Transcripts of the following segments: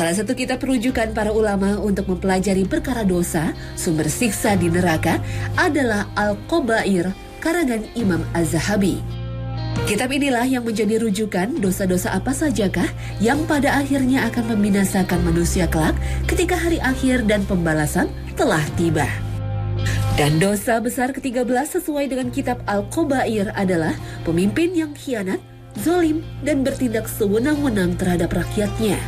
Salah satu kitab rujukan para ulama untuk mempelajari perkara dosa, sumber siksa di neraka adalah Al-Qabair, karangan Imam Az-Zahabi. Kitab inilah yang menjadi rujukan dosa-dosa apa sajakah yang pada akhirnya akan membinasakan manusia kelak ketika hari akhir dan pembalasan telah tiba. Dan dosa besar ke-13 sesuai dengan kitab Al-Qabair adalah pemimpin yang khianat, zalim, dan bertindak sewenang-wenang terhadap rakyatnya.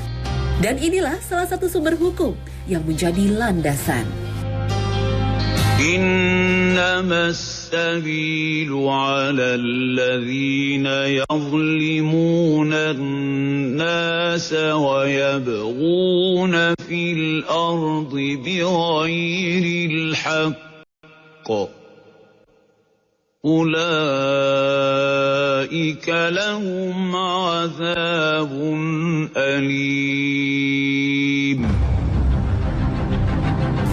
Dan inilah salah satu sumber hukum yang menjadi landasan. إنما السبيل على الذين يظلمون الناس ويبغون في الأرض بغير الحق أولئك لهم عذاب أليم.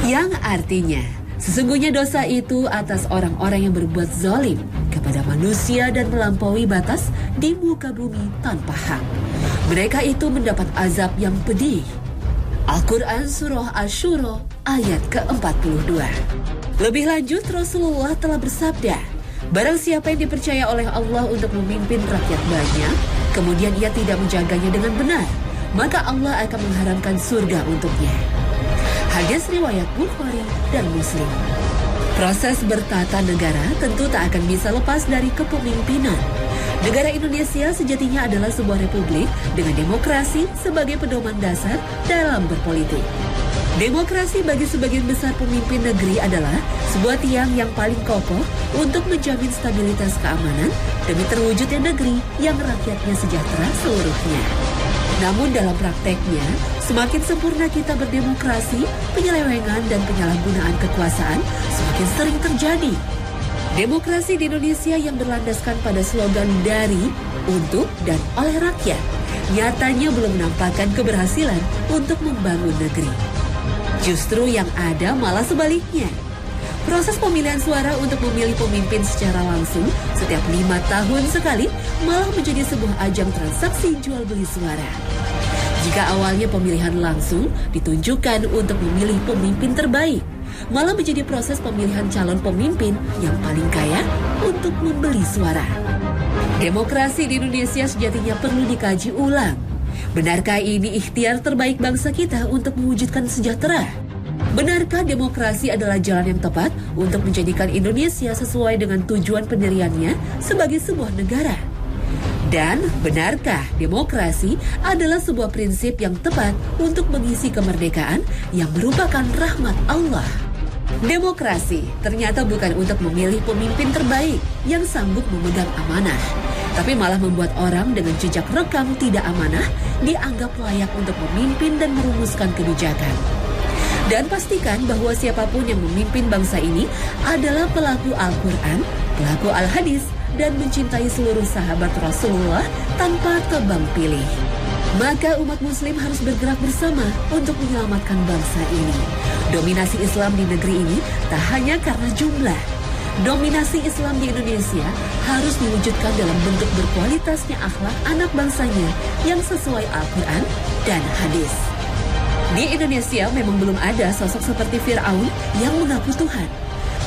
Yang artinya, sesungguhnya dosa itu atas orang-orang yang berbuat zalim kepada manusia dan melampaui batas di muka bumi tanpa hak. Mereka itu mendapat azab yang pedih. Al-Quran Surah Asy-Syura ayat ke-42. Lebih lanjut, Rasulullah telah bersabda, barang siapa yang dipercaya oleh Allah untuk memimpin rakyat banyak, kemudian ia tidak menjaganya dengan benar, maka Allah akan mengharamkan surga untuknya. Hadis riwayat Bukhari dan Muslim. Proses bertata negara tentu tak akan bisa lepas dari kepemimpinan. Negara Indonesia sejatinya adalah sebuah republik dengan demokrasi sebagai pedoman dasar dalam berpolitik. Demokrasi bagi sebagian besar pemimpin negeri adalah sebuah tiang yang paling kokoh untuk menjamin stabilitas keamanan demi terwujudnya negeri yang rakyatnya sejahtera seluruhnya. Namun dalam prakteknya, semakin sempurna kita berdemokrasi, penyelewengan dan penyalahgunaan kekuasaan semakin sering terjadi. Demokrasi di Indonesia yang berlandaskan pada slogan dari, untuk, dan oleh rakyat, nyatanya belum menampakkan keberhasilan untuk membangun negeri. Justru yang ada malah sebaliknya. Proses pemilihan suara untuk memilih pemimpin secara langsung setiap 5 tahun sekali malah menjadi sebuah ajang transaksi jual beli suara. Jika awalnya pemilihan langsung ditunjukkan untuk memilih pemimpin terbaik, malah menjadi proses pemilihan calon pemimpin yang paling kaya untuk membeli suara. Demokrasi di Indonesia sejatinya perlu dikaji ulang. Benarkah ini ikhtiar terbaik bangsa kita untuk mewujudkan sejahtera? Benarkah demokrasi adalah jalan yang tepat untuk menjadikan Indonesia sesuai dengan tujuan pendiriannya sebagai sebuah negara? Dan benarkah demokrasi adalah sebuah prinsip yang tepat untuk mengisi kemerdekaan yang merupakan rahmat Allah? Demokrasi ternyata bukan untuk memilih pemimpin terbaik yang sanggup memegang amanah, tapi malah membuat orang dengan jejak rekam tidak amanah dianggap layak untuk memimpin dan merumuskan kebijakan. Dan pastikan bahwa siapapun yang memimpin bangsa ini adalah pelaku Al-Quran, pelaku Al-Hadis, dan mencintai seluruh sahabat Rasulullah tanpa tebang pilih. Maka umat muslim harus bergerak bersama untuk menyelamatkan bangsa ini. Dominasi Islam di negeri ini tak hanya karena jumlah. Dominasi Islam di Indonesia harus diwujudkan dalam bentuk berkualitasnya akhlak anak bangsanya yang sesuai Al-Quran dan hadis. Di Indonesia memang belum ada sosok seperti Fir'aun yang mengaku Tuhan.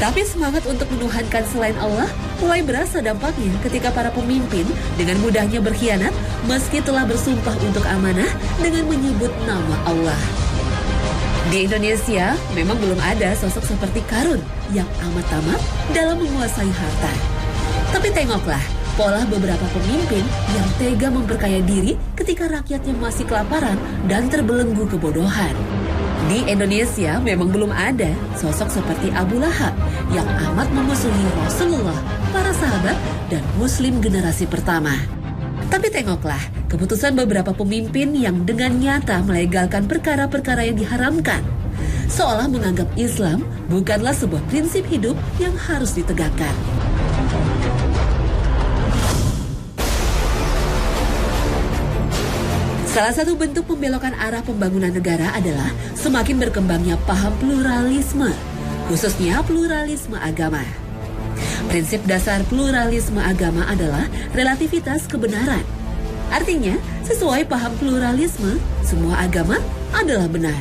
Tapi semangat untuk menuhankan selain Allah mulai berasa dampaknya ketika para pemimpin dengan mudahnya berkhianat meski telah bersumpah untuk amanah dengan menyebut nama Allah. Di Indonesia memang belum ada sosok seperti Qarun yang amat tamak dalam menguasai harta. Tapi tengoklah pola beberapa pemimpin yang tega memperkaya diri ketika rakyatnya masih kelaparan dan terbelenggu kebodohan. Di Indonesia memang belum ada sosok seperti Abu Lahab yang amat memusuhi Rasulullah, para sahabat, dan Muslim generasi pertama. Tapi tengoklah keputusan beberapa pemimpin yang dengan nyata melegalkan perkara-perkara yang diharamkan, seolah menganggap Islam bukanlah sebuah prinsip hidup yang harus ditegakkan. Salah satu bentuk pembelokan arah pembangunan negara adalah semakin berkembangnya paham pluralisme, khususnya pluralisme agama. Prinsip dasar pluralisme agama adalah relativitas kebenaran. Artinya, sesuai paham pluralisme, semua agama adalah benar.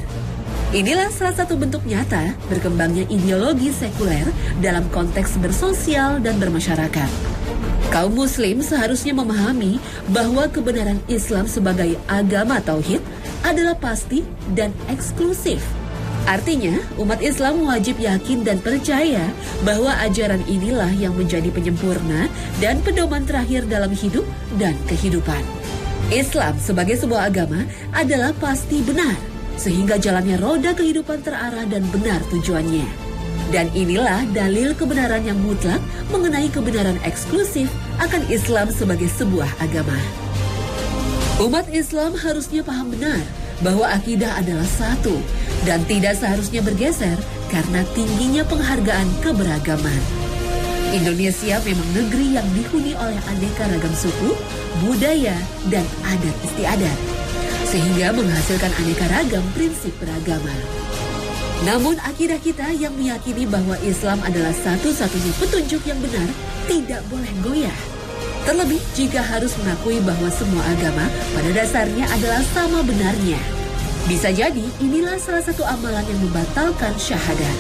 Inilah salah satu bentuk nyata berkembangnya ideologi sekuler dalam konteks bersosial dan bermasyarakat. Kaum muslim seharusnya memahami bahwa kebenaran Islam sebagai agama tauhid adalah pasti dan eksklusif. Artinya, umat Islam wajib yakin dan percaya bahwa ajaran inilah yang menjadi penyempurna dan pedoman terakhir dalam hidup dan kehidupan. Islam sebagai sebuah agama adalah pasti benar, sehingga jalannya roda kehidupan terarah dan benar tujuannya. Dan inilah dalil kebenaran yang mutlak mengenai kebenaran eksklusif akan Islam sebagai sebuah agama. Umat Islam harusnya paham benar bahwa akidah adalah satu dan tidak seharusnya bergeser karena tingginya penghargaan keberagaman. Indonesia memang negeri yang dihuni oleh aneka ragam suku, budaya, dan adat istiadat, sehingga menghasilkan aneka ragam prinsip beragama. Namun akidah kita yang meyakini bahwa Islam adalah satu-satunya petunjuk yang benar tidak boleh goyah. Terlebih jika harus mengakui bahwa semua agama pada dasarnya adalah sama benarnya. Bisa jadi inilah salah satu amalan yang membatalkan syahadat.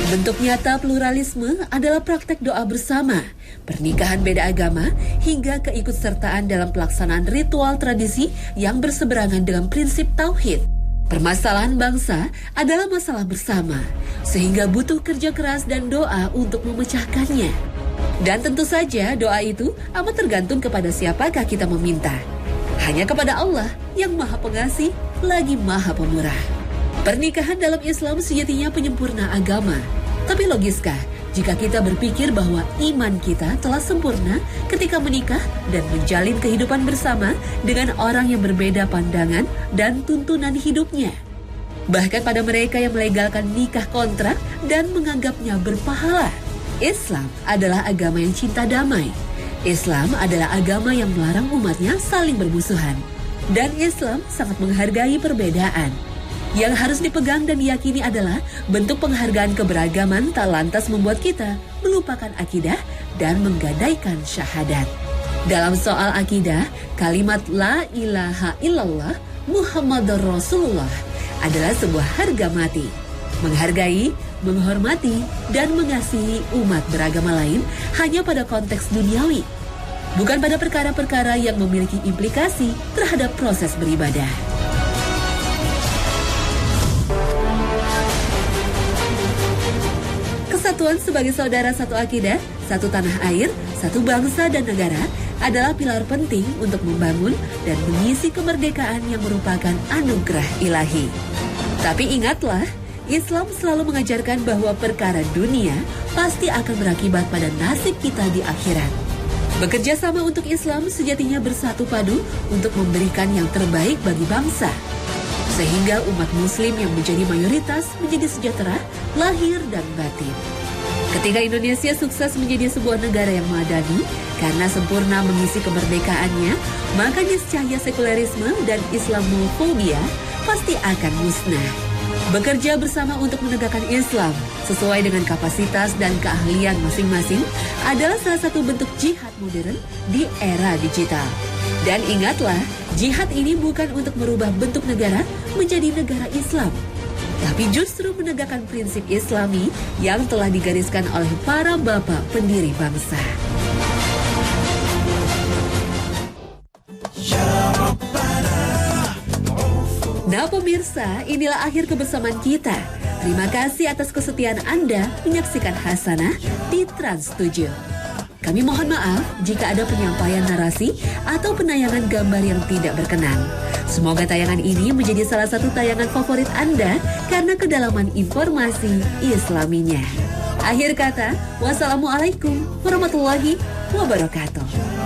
Bentuk nyata pluralisme adalah praktek doa bersama, pernikahan beda agama, hingga keikutsertaan dalam pelaksanaan ritual tradisi yang berseberangan dengan prinsip tauhid. Permasalahan bangsa adalah masalah bersama, sehingga butuh kerja keras dan doa untuk memecahkannya. Dan tentu saja doa itu amat tergantung kepada siapakah kita meminta. Hanya kepada Allah yang Maha Pengasih lagi Maha Pemurah. Pernikahan dalam Islam sejatinya penyempurna agama. Tapi logiskah jika kita berpikir bahwa iman kita telah sempurna ketika menikah dan menjalin kehidupan bersama dengan orang yang berbeda pandangan dan tuntunan hidupnya? Bahkan pada mereka yang melegalkan nikah kontrak dan menganggapnya berpahala. Islam adalah agama yang cinta damai. Islam adalah agama yang melarang umatnya saling bermusuhan. Dan Islam sangat menghargai perbedaan. Yang harus dipegang dan diyakini adalah bentuk penghargaan keberagaman tak lantas membuat kita melupakan akidah dan menggadaikan syahadat. Dalam soal akidah, kalimat La ilaha illallah Muhammadur Rasulullah adalah sebuah harga mati. Menghargai, menghormati, dan mengasihi umat beragama lain hanya pada konteks duniawi, bukan pada perkara-perkara yang memiliki implikasi terhadap proses beribadah. Kesatuan sebagai saudara satu akidah, satu tanah air, satu bangsa dan negara adalah pilar penting untuk membangun dan mengisi kemerdekaan yang merupakan anugerah ilahi. Tapi ingatlah, Islam selalu mengajarkan bahwa perkara dunia pasti akan berakibat pada nasib kita di akhirat. Bekerja sama untuk Islam sejatinya bersatu padu untuk memberikan yang terbaik bagi bangsa. Sehingga umat muslim yang menjadi mayoritas menjadi sejahtera, lahir dan batin. Ketika Indonesia sukses menjadi sebuah negara yang madani, karena sempurna mengisi kemerdekaannya, maka niscaya sekulerisme dan Islamofobia pasti akan musnah. Bekerja bersama untuk menegakkan Islam sesuai dengan kapasitas dan keahlian masing-masing adalah salah satu bentuk jihad modern di era digital. Dan ingatlah, jihad ini bukan untuk merubah bentuk negara menjadi negara Islam, tapi justru menegakkan prinsip Islami yang telah digariskan oleh para bapak pendiri bangsa. Nah pemirsa, inilah akhir kebersamaan kita. Terima kasih atas kesetiaan Anda menyaksikan Hasanah di Trans 7. Kami mohon maaf jika ada penyampaian narasi atau penayangan gambar yang tidak berkenan. Semoga tayangan ini menjadi salah satu tayangan favorit Anda karena kedalaman informasi Islaminya. Akhir kata, wassalamualaikum warahmatullahi wabarakatuh.